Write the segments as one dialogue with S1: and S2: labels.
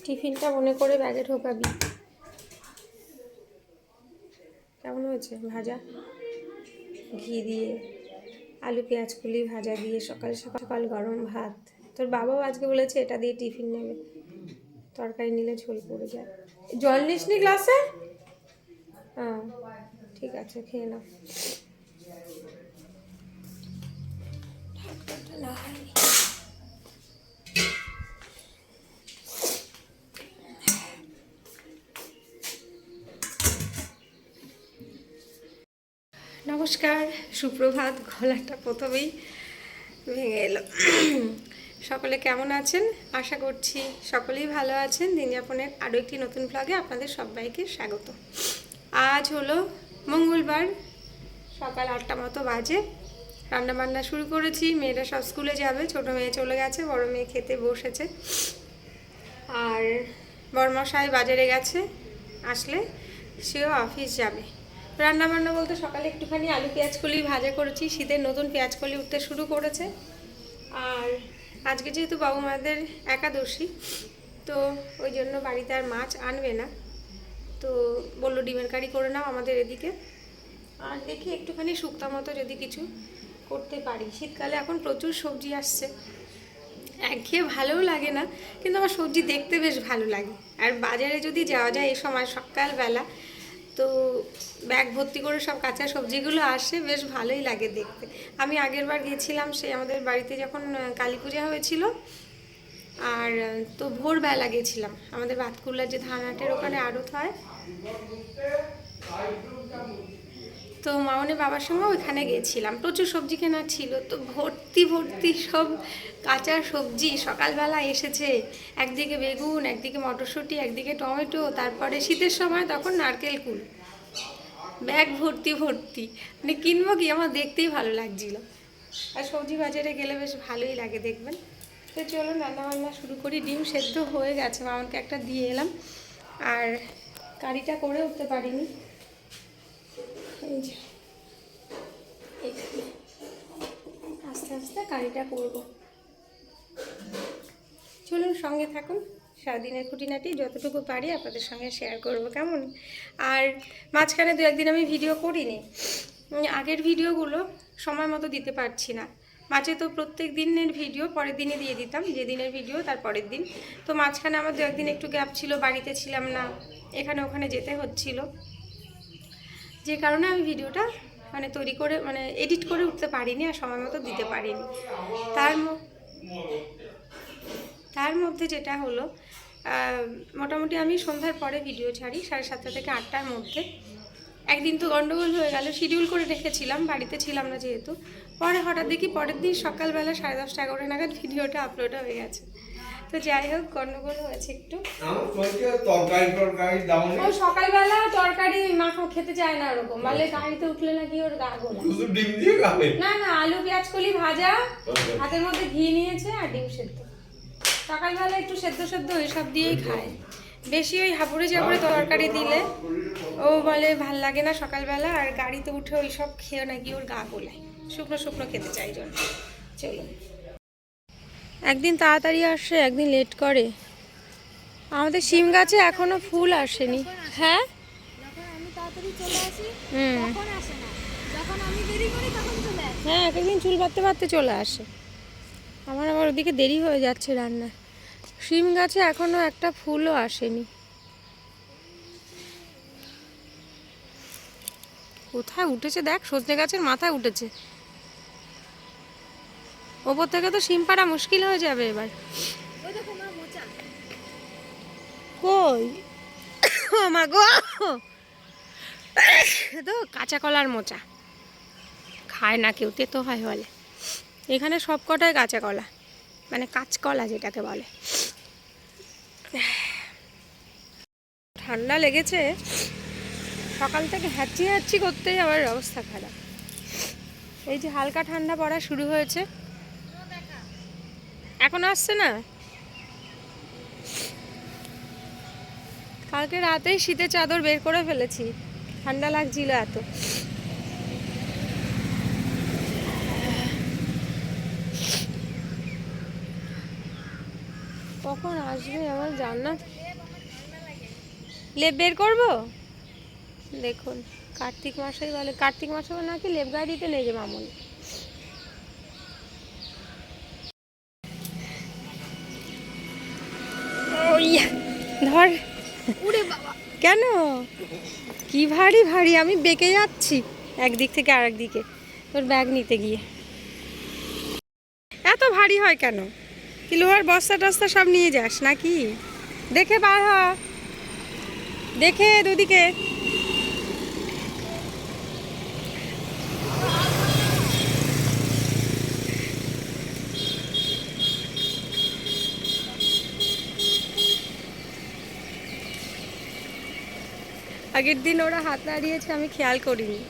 S1: টিফিনটা মনে করে ব্যাগে ঢোকাবি। কেমন হয়েছে ভাজা? ঘি দিয়ে আলু পেঁয়াজ কুলি ভাজা দিয়ে সকাল সকাল গরম ভাত। তোর বাবাও আজকে বলেছে এটা দিয়ে টিফিন নেবে, তরকারি নিলে ঝোল পড়ে যায়। জল নিসনি গ্লাসে? হ্যাঁ ঠিক আছে, খেয়ে নাও। নমস্কার, সুপ্রভাত। গলাটা প্রথমেই ভেঙে এলো। সকলে কেমন আছেন? আশা করছি সকলেই ভালো আছেন। দিনযাপনের আরও একটি নতুন ব্লগে আপনাদের সবাইকে স্বাগত। আজ হলো মঙ্গলবার, সকাল 8টা মতো বাজে। রান্নাবান্না শুরু করেছি। মেয়েরা সব স্কুলে যাবে। ছোটো মেয়ে চলে গেছে, বড় মেয়ে খেতে বসেছে। আর বড়মশাই বাজারে গেছে, আসলে সেও অফিস যাবে। রান্নাবান্না বলতে সকালে একটুখানি আলু পেঁয়াজ কলি ভাজা করেছি। শীতের নতুন পেঁয়াজ কলি উঠতে শুরু করেছে। আর আজকে যেহেতু বাবু মাদের একাদশী, তো ওই জন্য বাড়িতে আর মাছ আনবে না, তো বললো ডিমের কারি করে নাও আমাদের এদিকে। আর দেখি একটুখানি শুক্তা মতো যদি কিছু করতে পারি। শীতকালে এখন প্রচুর সবজি আসছে, একঘেয়ে ভালোও লাগে না, কিন্তু আমার সবজি দেখতে বেশ ভালো লাগে। আর বাজারে যদি যাওয়া যায় এই সময় সকালবেলা, তো ব্যাগ ভর্তি করে সব কাঁচা সবজিগুলো আসে, বেশ ভালোই লাগে দেখতে। আমি আগের বার গেছিলাম, সে আমাদের বাড়িতে যখন কালী পূজা হয়েছিল, আর তো ভোরবেলা গেছিলাম। আমাদের বাতকুল্লার যে ধানহাটের ওখানে আড়ত হয়, তো মামনের বাবার সঙ্গে ওইখানে গেছিলাম। প্রচুর সবজি কেনার ছিল, তো ভর্তি ভর্তি সব কাঁচা সবজি সকালবেলা এসেছে। একদিকে বেগুন, একদিকে মটরশুঁটি, একদিকে টমেটো, তারপরে শীতের সময় তখন নারকেল কুল, ব্যাগ ভর্তি ভর্তি। মানে কিনবো কি, আমার দেখতেই ভালো লাগছিল। আর সবজি বাজারে গেলে বেশ ভালোই লাগে, দেখবেন। তো চলুন রান্নাবান্না শুরু করি। ডিম সেদ্ধ হয়ে গেছে, মামনকে একটা দিয়ে এলাম। আর কারিটা করে উঠতে পারিনি, এই যে আস্তে আস্তে কারিটা করবো। চলুন সঙ্গে থাকুন, সারাদিনের খুঁটিনাটি যতটুকু পারি আপনাদের সঙ্গে শেয়ার করব, কেমন? আর মাঝখানে দু একদিন আমি ভিডিও করিনি, আগের ভিডিওগুলো সময় মতো দিতে পারছি না। মাঝে তো প্রত্যেক দিনের ভিডিও পরের দিনে দিয়ে দিতাম, যেদিনের ভিডিও তার পরের দিন। তো মাঝখানে আমার দু একদিন একটু গ্যাপ ছিল, বাড়িতে ছিলাম না, এখানে ওখানে যেতে হচ্ছিল, যে কারণে আমি ভিডিওটা মানে তৈরি করে মানে এডিট করে উঠতে পারিনি, আর সময় মতো দিতে পারিনি। তার মধ্যে যেটা হলো, মোটামুটি আমি সন্ধ্যার পরে ভিডিও ছাড়ি, 7:30 থেকে 8টার মধ্যে। একদিন তো গন্ডগোল হয়ে গেল, শিডিউল করে রেখেছিলাম, বাড়িতে ছিলাম না যেহেতু। পরে হঠাৎ দেখি পরের দিন সকালবেলা 10:30 11 নাগাদ ভিডিওটা আপলোড হয়ে গেছে। তো যাই হোক, গন্ডগোল হয়েছে একটু। ও সকালবেলা তরকারি মাখো খেতে চায় না, ওরকম বলে গাড়িতে উঠলে নাকি ওর গা গোলা। না না, আলু পেঁয়াজ কলি ভাজা, হাতের মধ্যে ঘি নিয়েছে আর ডিম সেদ্ধ। সকালবেলা একটু সেদ্ধ সেদ্ধ ওইসব দিয়েই খায়। বেশি ওই হাবুড়ে জাবুড়ে তরকারি দিলে ও বলে ভাল লাগে না সকালবেলা, আর গাড়িতে উঠে ওই সব খেয়ে নাকি ওর গা গোলায়, শুকনো শুকনো খেতে চাই জন্য। চলো, একদিন তাড়াতাড়ি আসে, একদিন লেট করে। আমাদের শিম গাছে এখনো ফুল আসেনি। হ্যাঁ হ্যাঁ, একদিন চুল বাঁধতে বাঁধতে চলে আসে। আমার আবার ওদিকে দেরি হয়ে যাচ্ছে রান্না। শিম গাছে এখনো একটা ফুলও আসেনি। কোথায় উঠেছে দেখ, সজনে গাছের মাথায় উঠেছে। ওপর থেকে তো শিম পাড়া মুশকিল হয়ে যাবে এবার। কই মা গো, তো কাঁচা কলার মোচা খায় না কেউ, তেতো হয় বলে। এখানে সব কটাই কাঁচা কলা, মানে কাঁচকলা যেটাকে বলে। ঠান্ডা লেগেছে, সকাল থেকে হাঁচি হাঁচি করতেই আবার অবস্থা খারাপ। এই যে হালকা ঠান্ডা পড়া শুরু হয়েছে, এখন আসছে না। কালকে রাতেই শীতের চাদর বের করে ফেলেছি, ঠান্ডা লাগছিল এত। কখন আসবে আমার জান্নাত, লেপ বের করবো? দেখুন কার্তিক মাসেই বলে, কার্তিক মাসে নাকি লেপ গায়ে দিতে নেই যে মামুন। ওই ধর।
S2: ওরে বাবা,
S1: কেন? কি ভারী ভারী, আমি বেঁকে যাচ্ছি একদিক থেকে আরেক দিকে তোর ব্যাগ নিতে গিয়ে। এত ভারী হয় কেন? কি লোহার বস্তা টস্তা সব নিয়ে যাস নাকি? দেখে বার হ, দেখে দুদিকে। আগের দিন ওরা হাত নাড়িয়েছে, আমি খেয়াল করিনি।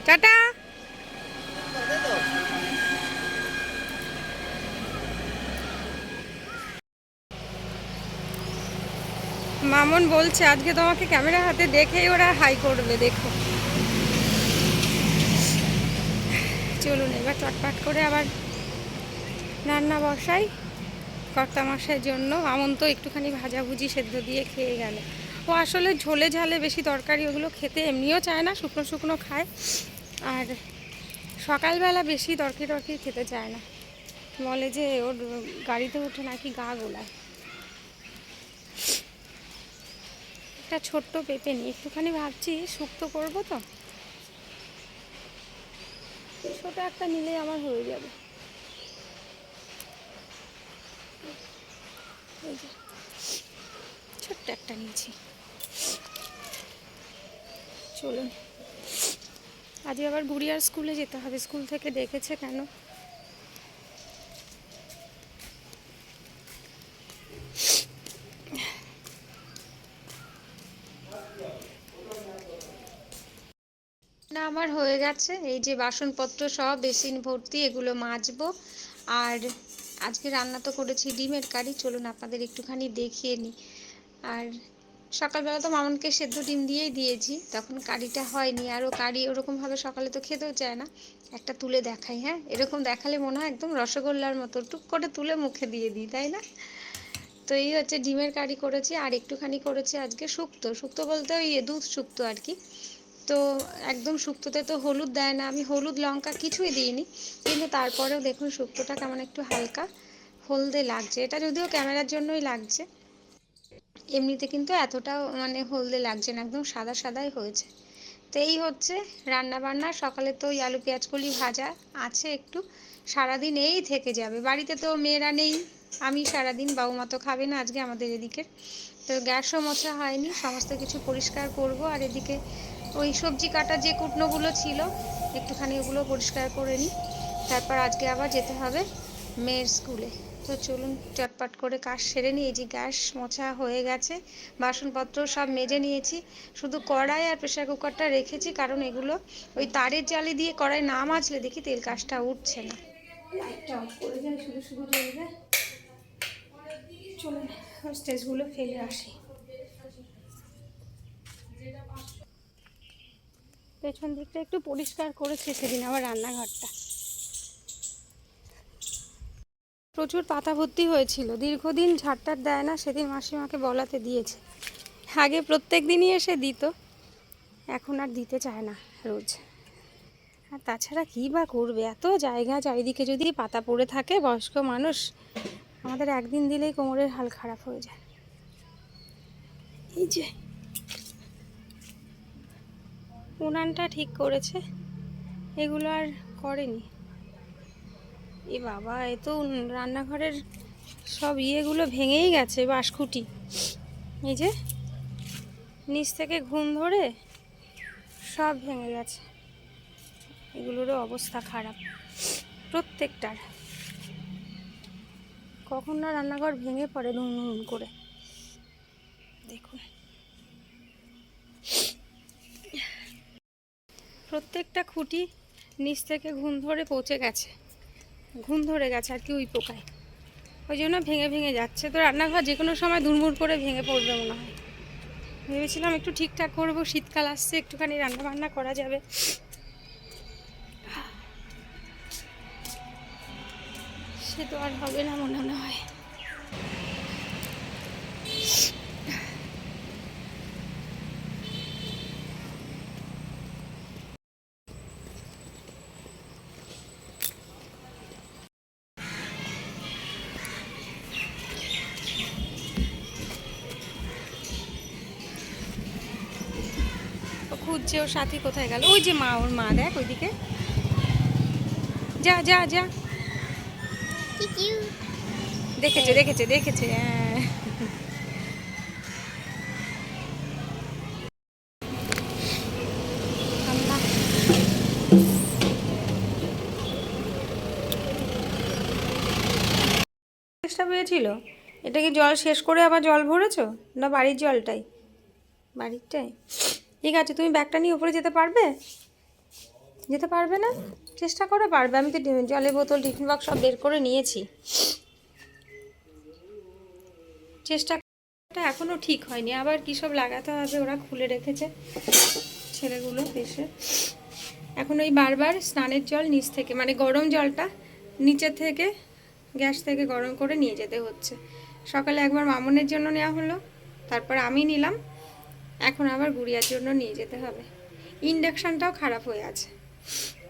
S1: টাটা। মামুন বলছে আজকে তোমাকে ক্যামেরা হাতে দেখেই ওরা হাই করবে, দেখো। চলুন এবার চটপট করে আবার রান্না বসাই কর্তা মশাইয়ের জন্য। মামুন তো একটুখানি ভাজাভুজি সেদ্ধ দিয়ে খেয়ে গেল। ও আসলে ঝোলে ঝালে বেশি তরকারি ওগুলো খেতে এমনিও চায় না, শুকনো শুকনো খায়। আর সকালবেলা বেশি তরকারি খেতে চায় না, বলে যে ওর গাড়িতে উঠে নাকি গা গোলায়। একটা ছোট্ট পেঁপে নিই, একটুখানি ভাবছি শুক্তো করবো তো, ছোট একটা নিলেই আমার হয়ে যাবে। এই যে ছোট্ট একটা নিয়েছি। চলুন আজকে আবার গুড়িয়ার স্কুলে যেতে হবে, স্কুল থেকে ডেকেছে কেন। না আমার হয়ে গেছে, এই যে বাসনপত্র সব বেসিন ভর্তি, এগুলো মাজবো। আর আজকে রান্না তো করেছি ডিমের কারি, চলুন আপনাদের একটুখানি দেখিয়ে নিই। আর সকালবেলা তো মামুনকে সেদ্ধ ডিম দিয়েই দিয়েছি, তখন কারিটা হয়নি। আর ও কারি ওরকমভাবে সকালে তো খেতেও চায় না। একটা তুলে দেখাই, হ্যাঁ এরকম দেখালে মনে হয় একদম রসগোল্লার মতো টুক করে তুলে মুখে দিয়ে দিই, তাই না? তো এই হচ্ছে ডিমের কারি করেছি, আর একটুখানি করেছি আজকে শুক্তো। শুক্তো বলতে ওই দুধ শুক্তো আর কি। তো একদম শুক্তোতে তো হলুদ দেয় না, আমি হলুদ লঙ্কা কিছুই দিইনি, কিন্তু তারপরেও দেখুন শুক্তোটা কেমন একটু হালকা হলদে লাগছে। এটা যদিও ক্যামেরার জন্যই লাগছে, এমনিতে কিন্তু এতটাও মানে হলদে লাগছে না, একদম সাদা সাদাই হয়েছে। তো এই হচ্ছে রান্না বান্না। সকালে তো ওই আলু পেঁয়াজ কলি ভাজা আছে একটু, সারাদিন এই থেকে যাবে। বাড়িতে তো মেয়েরা নেই, আমি সারাদিন, বাবুমা তো খাবে না আজকে আমাদের এদিকের। তো গ্যাসও মোছা হয়নি, সমস্ত কিছু পরিষ্কার করব। আর এদিকে ওই সবজি কাটা যে কুটনোগুলো ছিল একটুখানি ওগুলো পরিষ্কার করে নিই, তারপর আজকে আবার যেতে হবে মেয়ের স্কুলে। তো চলুন চটপট করে কাজ সেরে নিই। এই যে গ্যাস মোছা হয়ে গেছে, বাসনপত্র সব মেজে নিয়েছি, শুধু কড়াই আর প্রেসার কুকারটা রেখেছি, কারণ এগুলো ওই তারের জালি দিয়ে কড়াই না মাজলে দেখি তেল কাজটা উঠছে না। লাইটটা অফ করে যায়, শুধু শুধু জ্বলবে। চলুন স্টেজগুলো ফেলে আসি। পেছন দিকটা একটু পরিষ্কার করেছি সেদিন আবার রান্নাঘরটা, প্রচুর পাতা ভর্তি হয়েছিল, দীর্ঘদিন ঝাড়টার দেয় না, সেদিন মাসিমাকে বলাতে দিয়েছে। আগে প্রত্যেক দিনই এসে দিত, এখন আর দিতে চায় না রোজ। আর তাছাড়া কী বা করবে, এত জায়গা চারিদিকে যদি পাতা পড়ে থাকে, বয়স্ক মানুষ, আমাদের একদিন দিলেই কোমরের হাল খারাপ হয়ে যায়। এই যে উনানটা ঠিক করেছে, এগুলো আর করেনি। এ বাবা, এ তো রান্নাঘরের সব ইয়েগুলো ভেঙেই গেছে, বাঁশখুঁটি। এই যে নিচ থেকে ঘুম ধরে সব ভেঙে গেছে, এগুলোরও অবস্থা খারাপ প্রত্যেকটার। কখন না রান্নাঘর ভেঙে পড়ে নুন নুন করে, দেখুন প্রত্যেকটা খুঁটি নিচ থেকে ঘুম ধরে পচে গেছে, ঘুম ধরে গেছে আর কি ওই পোকায়, ওই জন্য ভেঙে ভেঙে যাচ্ছে। তো রান্নাঘর যে কোনো সময় দুমড় করে ভেঙে পড়বে মনে হয়। ভেবেছিলাম একটু ঠিকঠাক করবো, শীতকাল আসছে, একটুখানি রান্না বান্না করা যাবে। কাছে তো আর হবে না মনে হয়। খুঁজছে ওর সাথী কোথায় গেল। ওই যে মা, ওর মা দেখ ওইদিকে, যা যা যা। দেখেছে দেখেছে দেখেছে, হ্যাঁ। চেষ্টা পেয়েছিল। এটা কি জল শেষ করে আবার জল ভরেছো, না বাড়ির জলটাই? বাড়িরটাই। ঠিক আছে, তুমি ব্যাগটা নিয়ে উপরে যেতে পারবে? যেতে পারবে না? চেষ্টা করে পারবে। আমি তো জলের বোতল, টিফিন বক্স সব বের করে নিয়েছি। চেষ্টাটা এখনও ঠিক হয়নি, আবার কী সব লাগাতে হবে ওরা খুলে রেখেছে ছেলেগুলো এসে। এখন ওই বারবার স্নানের জল নিচ থেকে, মানে গরম জলটা নিচের থেকে গ্যাস থেকে গরম করে নিয়ে যেতে হচ্ছে। সকালে একবার মামনের জন্য নেওয়া হলো, তারপর আমি নিলাম, এখন আবার গুড়িয়ার জন্য নিয়ে যেতে হবে। ইন্ডাকশানটাও খারাপ হয়ে আছে,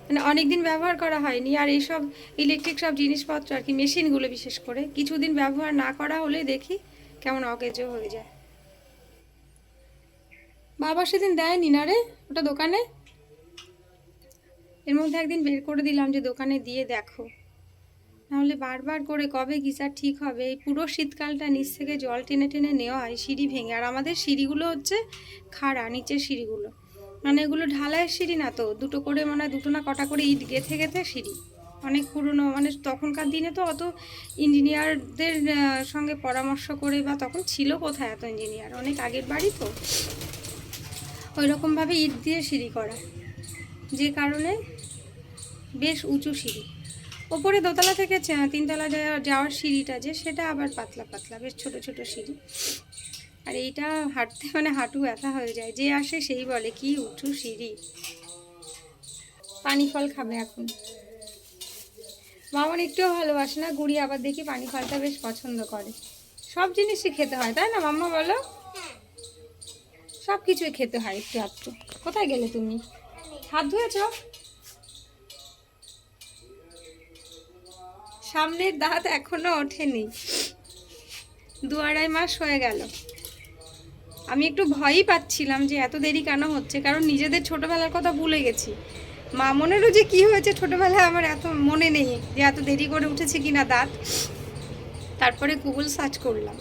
S1: মানে অনেক দিন ব্যবহার করা হয়নি। আর এইসব ইলেকট্রিক সব জিনিসপত্র আর কি, মেশিনগুলো বিশেষ করে কিছুদিন ব্যবহার না করা হলে দেখি কেমন অকেজো হয়ে যায়। বাবা সেদিন দেয়নি না রে ওটা দোকানে, এর মধ্যে একদিন বের করে দিলাম যে দোকানে দিয়ে দেখো, নাহলে বারবার করে কবে গিজার ঠিক হবে। এই পুরো শীতকালটা নিচ থেকে জল টেনে টেনে নেওয়া হয় সিঁড়ি ভেঙে। আর আমাদের সিঁড়িগুলো হচ্ছে খাড়া, নিচের সিঁড়িগুলো, মানে এগুলো ঢালাইয়ের সিঁড়ি না তো, দুটো করে মানে দুটো না কটা করে ইট গেঁথে গেঁথে সিঁড়ি, অনেক পুরনো। মানে তখনকার দিনে তো অত ইঞ্জিনিয়ারদের সঙ্গে পরামর্শ করে, বা তখন ছিল কোথায় এত ইঞ্জিনিয়ার, অনেক আগের বাড়ি তো, ওই রকমভাবে ইট দিয়ে সিঁড়ি করা, যে কারণে বেশ উঁচু সিঁড়ি। ওপরে দোতলা থেকে তিনতলা যাওয়ার সিঁড়িটা যে, সেটা আবার পাতলা পাতলা, বেশ ছোট ছোট সিঁড়ি। আর এইটা হাঁটতে মানে হাঁটু ব্যথা হয়ে যায়, যে আসে সেই বলে কি উঁচু সিঁড়ি। পানি ফল খাবে এখন, মামন একটুও ভালোবাসে না, গুড়ি আবার দেখি পানি ফলটা বেশ পছন্দ করে। সব জিনিসই খেতে হয় তাই না মাম্মা, বলো? সব কিছুই খেতে হয় একটু একটু। কোথায় গেলে তুমি? হাত ধুয়েছ? সামনের দাঁত এখনো ওঠেনি, 2-2.5 মাস হয়ে গেল। আমি একটু ভয়ই পাচ্ছিলাম যে এত দেরি কেন হচ্ছে, কারণ নিজেদের ছোটবেলার কথা ভুলে গেছি। মামনেরও যে কি হয়েছে ছোটবেলায় আমার এত মনে নেই, যে এত দেরি করে উঠেছে কিনা দাঁত। তারপরে গুগল সার্চ করলাম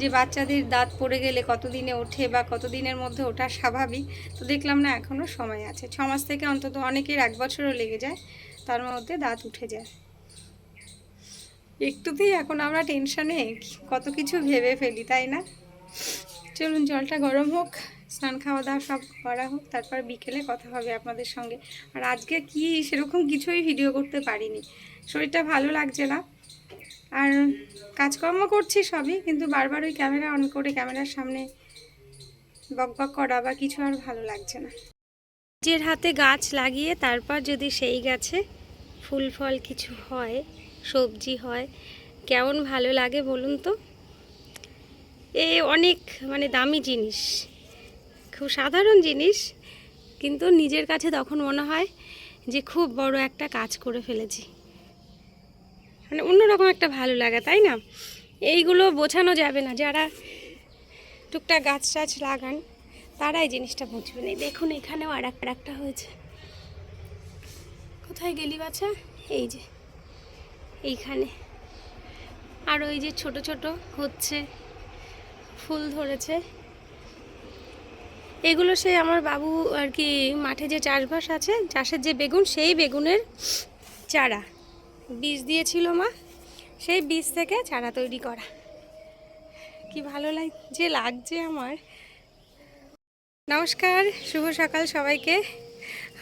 S1: যে বাচ্চাদের দাঁত পড়ে গেলে কতদিনে ওঠে, বা কতদিনের মধ্যে ওঠা স্বাভাবিক। তো দেখলাম না, এখনও সময় আছে, 6 মাস থেকে অন্তত, অনেকের 1 বছরও লেগে যায়, তার মধ্যে দাঁত উঠে যায়। একটুতেই এখন আমরা টেনশনে কত কিছু ভেবে ফেলি, তাই না? চলুন জলটা গরম হোক, স্নান খাওয়া দাওয়া সব করা হোক, তারপর বিকেলে কথা হবে আপনাদের সঙ্গে। আর আজকে কি সেরকম কিছুই ভিডিও করতে পারিনি, শরীরটা ভালো লাগছে না, আর কাজকর্ম করছি সবই, কিন্তু বারবার ওই ক্যামেরা অন করে ক্যামেরার সামনে বকবক করা বা কিছু আর ভালো লাগছে না। নিজের হাতে গাছ লাগিয়ে তারপর যদি সেই গাছে ফুল ফল কিছু হয়, সবজি হয়, কেমন ভালো লাগে বলুন তো। এ অনেক মানে দামি জিনিস, খুব সাধারণ জিনিস, কিন্তু নিজের কাছে তখন মনে হয় যে খুব বড় একটা কাজ করে ফেলেছি, মানে অন্যরকম একটা ভালো লাগা, তাই না? এইগুলো বোঝানো যাবে না, যারা টুকটাক গাছ টাছ লাগান তারা এই জিনিসটা বুঝবে না। দেখুন এখানেও আর একটা হয়েছে। কোথায় গেলি বাচ্চা? এই যে এইখানে, আর ওই যে ছোট ছোট হচ্ছে, ফুল ধরেছে। এগুলো সেই আমার বাবু আর কি মাঠে যে চাষবাস আছে, চাষের যে বেগুন, সেই বেগুনের চারা বীজ দিয়েছিল মা, সেই বীজ থেকে চারা তৈরি করা। কি ভালো লাগছে আমার। নমস্কার, শুভ সকাল সবাইকে।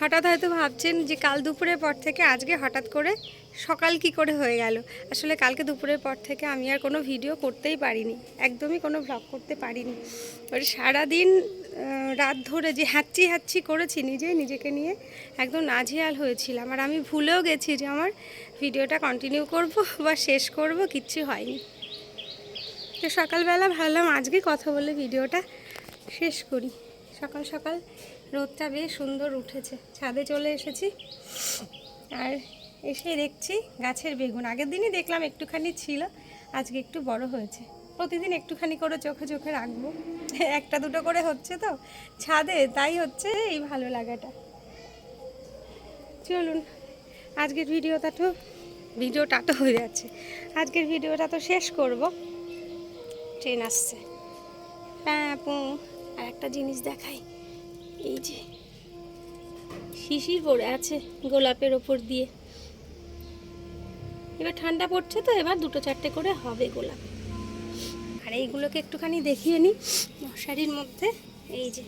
S1: হঠাৎ হয়তো ভাবছেন যে কাল দুপুরের পর থেকে আজকে হঠাৎ করে সকাল কি করে হয়ে গেল। আসলে কালকে দুপুরের পর থেকে আমি আর কোনো ভিডিও করতেই পারিনি, একদমই কোনো ভ্লগ করতে পারিনি। ওই সারাদিন রাত ধরে যে হাঁচি করেছি নিজেকে নিয়ে একদম নাজেহাল হয়েছিলাম। আর আমি ভুলেও গেছি যে আমার ভিডিওটা কন্টিনিউ করব বা শেষ করব, কিচ্ছু হয়নি। তো সকালবেলা ভাবলাম আজকে কথা বলে ভিডিওটা শেষ করি। সকাল সকাল রোদটা বেশ সুন্দর উঠেছে, ছাদে চলে এসেছি। আর এসে দেখছি গাছের বেগুন, আগের দিনই দেখলাম একটুখানি ছিল, আজকে একটু বড় হয়েছে। প্রতিদিন একটুখানি করে চোখে রাখবো, একটা দুটো করে হচ্ছে তো ছাদে, তাই হচ্ছে এই ভালো লাগাটা। চলুন আজকের ভিডিওটা তো হয়ে যাচ্ছে, আজকের ভিডিওটা তো শেষ করব। ট্রেন আসছে, প্যাপু। আর একটা জিনিস দেখাই, এই যে শিশির পড়ে আছে গোলাপের ওপর দিয়ে। এবার ঠান্ডা পড়ছে তো, এবার দুটো চারটে করে হবে গোলাপ। আর এইগুলোকে একটুখানি দেখিয়ে নিই। মশারির মধ্যে, এই যে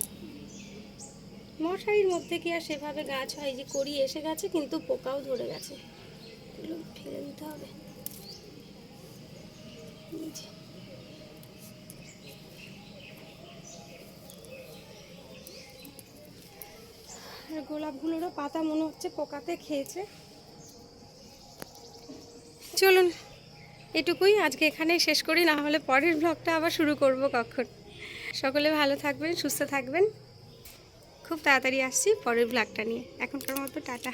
S1: মশারির মধ্যে কি আর সেভাবে গাছ হয়, যে করি এসে গেছে কিন্তু পোকাও ধরে গেছে, এগুলো ফেলে দিতে হবে। এই যে আর গোলাপগুলোরও পাতা মনে হচ্ছে পোকাতে খেয়েছে। চলুন এটুকুই আজকে এখানেই শেষ করি, না হলে পরের ব্লগটা আবার শুরু করব কখন। সকলে ভালো থাকবেন, সুস্থ থাকবেন। খুব তাড়াতাড়ি আসছি পরের ব্লগটা নিয়ে। এখনকার মতো টাটা।